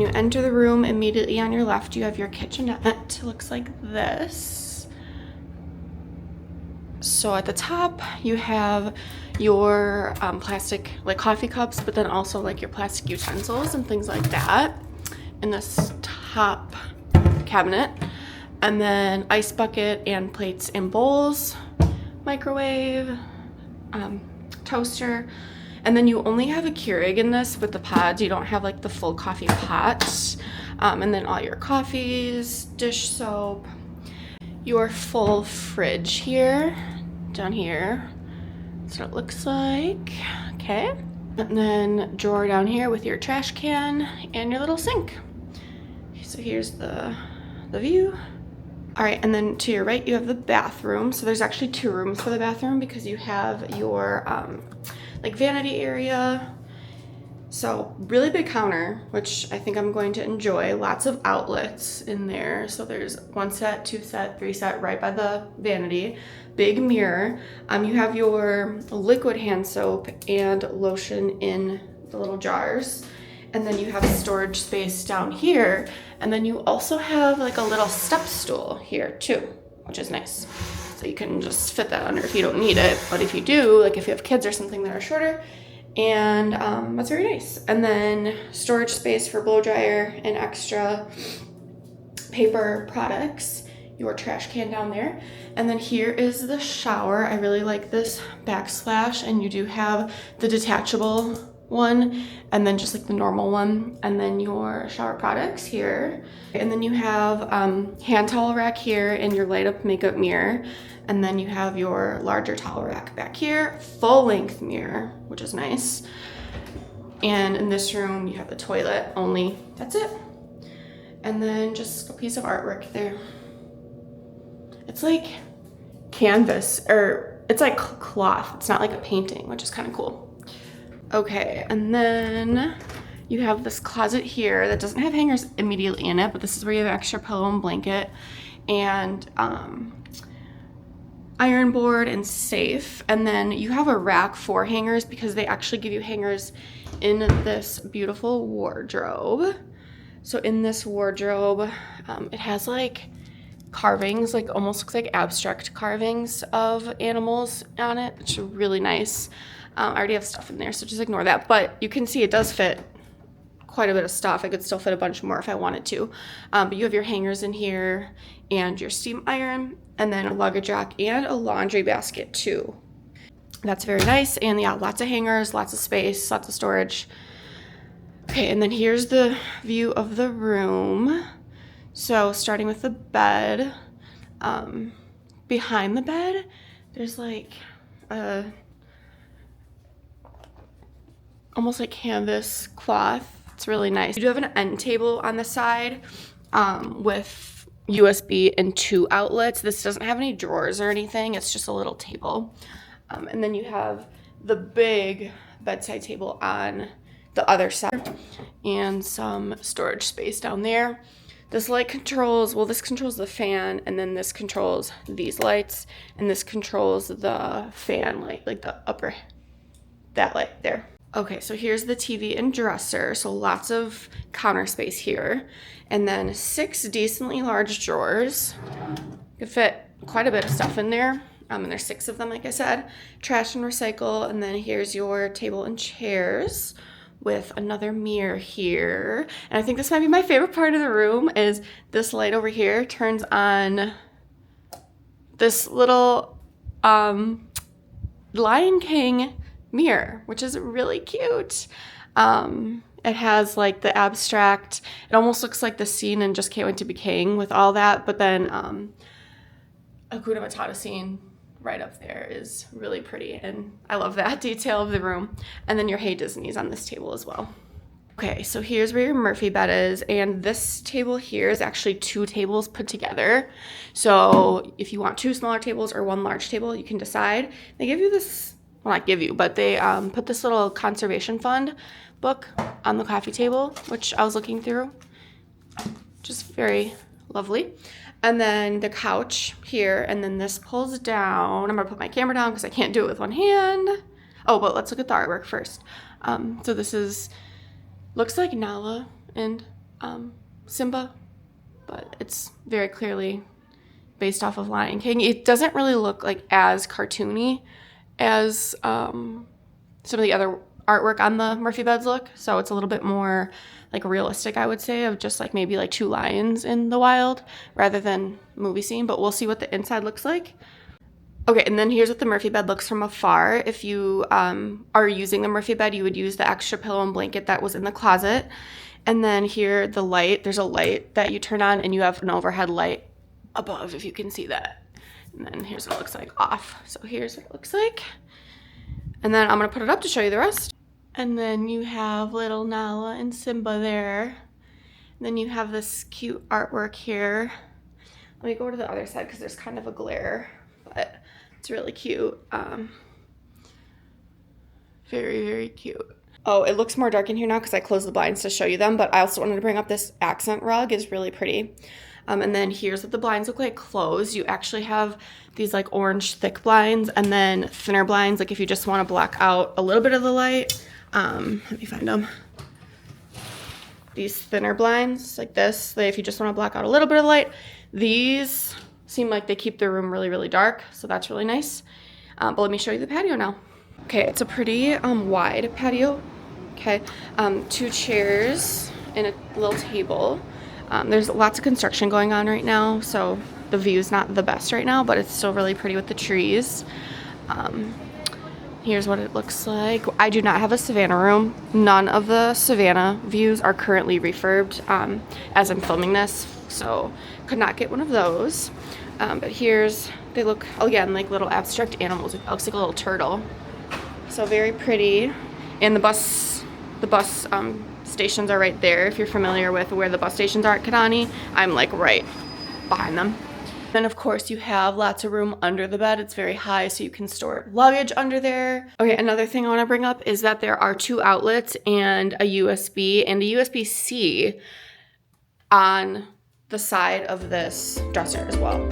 when you enter the room, immediately on your left, you have your kitchenette. It looks like this. So at the top, you have your plastic like coffee cups, but then also like your plastic utensils and things like that in this top cabinet. And then ice bucket and plates and bowls, microwave, toaster. And then you only have a Keurig in this with the pods. You don't have like the full coffee pots. And then all your coffees, dish soap, your full fridge here, down here. That's what it looks like. Okay. And then drawer down here with your trash can and your little sink. So here's the view. All right, and then to your right, you have the bathroom. So there's actually 2 rooms for the bathroom because you have your like vanity area. So really big counter, which I think I'm going to enjoy. Lots of outlets in there. So there's 1 set, 2 set, 3 set right by the vanity. Big mirror. You have your liquid hand soap and lotion in the little jars. And then you have storage space down here. And then you also have like a little step stool here too, which is nice. So you can just fit that under if you don't need it. But if you do, like if you have kids or something that are shorter, and that's very nice. And then storage space for blow dryer and extra paper products, your trash can down there. And then here is the shower. I really like this backsplash, and you do have the detachable one and then just like the normal one, and then your shower products here. And then you have hand towel rack here and your light up makeup mirror. And then you have your larger towel rack back here, full length mirror, which is nice. And in this room, you have the toilet only. That's it. And then just a piece of artwork there. It's like canvas, or it's like cloth. It's not like a painting, which is kind of cool. Okay, and then you have this closet here that doesn't have hangers immediately in it, but this is where you have extra pillow and blanket and iron board and safe. And then you have a rack for hangers because they actually give you hangers in this beautiful wardrobe. So in this wardrobe, it has like carvings, like almost looks like abstract carvings of animals on it, which is really nice. I already have stuff in there, so just ignore that. But you can see it does fit quite a bit of stuff. I could still fit a bunch more if I wanted to. But you have your hangers in here and your steam iron, and then a luggage rack and a laundry basket too. That's very nice. And yeah, lots of hangers, lots of space, lots of storage. Okay, and then here's the view of the room. So starting with the bed, behind the bed, there's like a almost like canvas cloth. It's really nice. You do have an end table on the side with USB and 2 outlets. This doesn't have any drawers or anything. It's just a little table. And then you have the big bedside table on the other side and some storage space down there. This light controls, well, this controls the fan, and then this controls these lights, and this controls the fan light, like the upper, that light there. Okay, so here's the TV and dresser, so lots of counter space here. And then 6 decently large drawers. You could fit quite a bit of stuff in there. And there's 6 of them, like I said. Trash and recycle, and then here's your table and chairs with another mirror here. And I think this might be my favorite part of the room is this light over here turns on this little Lion King mirror, which is really cute. It has like the abstract, it almost looks like the scene in Just Can't Wait to Be King with all that, but then Hakuna Matata scene right up there is really pretty, and I love that detail of the room. And then your Hey Disney's on this table as well. Okay, so here's where your Murphy bed is, and this table here is actually 2 tables put together. So if you want 2 smaller tables or 1 large table, you can decide. They give you this, well, not give you, but they put this little conservation fund book on the coffee table, which I was looking through. Just very lovely. And then the couch here, and then this pulls down. I'm gonna put my camera down because I can't do it with one hand. Oh, but let's look at the artwork first. So this is, looks like Nala and Simba, but it's very clearly based off of Lion King. It doesn't really look like as cartoony as some of the other artwork on the Murphy beds look, so it's a little bit more like realistic, I would say, of just like maybe like two lions in the wild rather than movie scene, but we'll see what the inside looks like. Okay, and then here's what the Murphy bed looks from afar. If you are using the Murphy bed, you would use the extra pillow and blanket that was in the closet. And then here, the light, there's a light that you turn on and you have an overhead light above, if you can see that. And then here's what it looks like off. So here's what it looks like. And then I'm gonna put it up to show you the rest. And then you have little Nala and Simba there. And then you have this cute artwork here. Let me go to the other side because there's kind of a glare, but it's really cute. Very, very cute. Oh, it looks more dark in here now because I closed the blinds to show you them, but I also wanted to bring up this accent rug. It's really pretty. And then here's what the blinds look like closed. You actually have these like orange thick blinds and then thinner blinds, like if you just want to block out a little bit of the light. Let me find them. These thinner blinds like this, if you just want to block out a little bit of light. These seem like they keep the room really, really dark, so that's really nice. But let me show you the patio now. Okay, it's a pretty wide patio. Okay, 2 chairs and a little table. There's lots of construction going on right now, so the view's not the best right now, but it's still really pretty with the trees. Here's what it looks like. I do not have a Savannah room. None of the Savannah views are currently refurbed as I'm filming this, so could not get one of those. But they look, again, like little abstract animals. It looks like a little turtle. So very pretty. And the bus stations are right there. If you're familiar with where the bus stations are at Kidani, I'm like right behind them. Then of course you have lots of room under the bed. It's very high, so you can store luggage under there. Okay, another thing I want to bring up is that there are 2 outlets and a USB and a USB-C on the side of this dresser as well.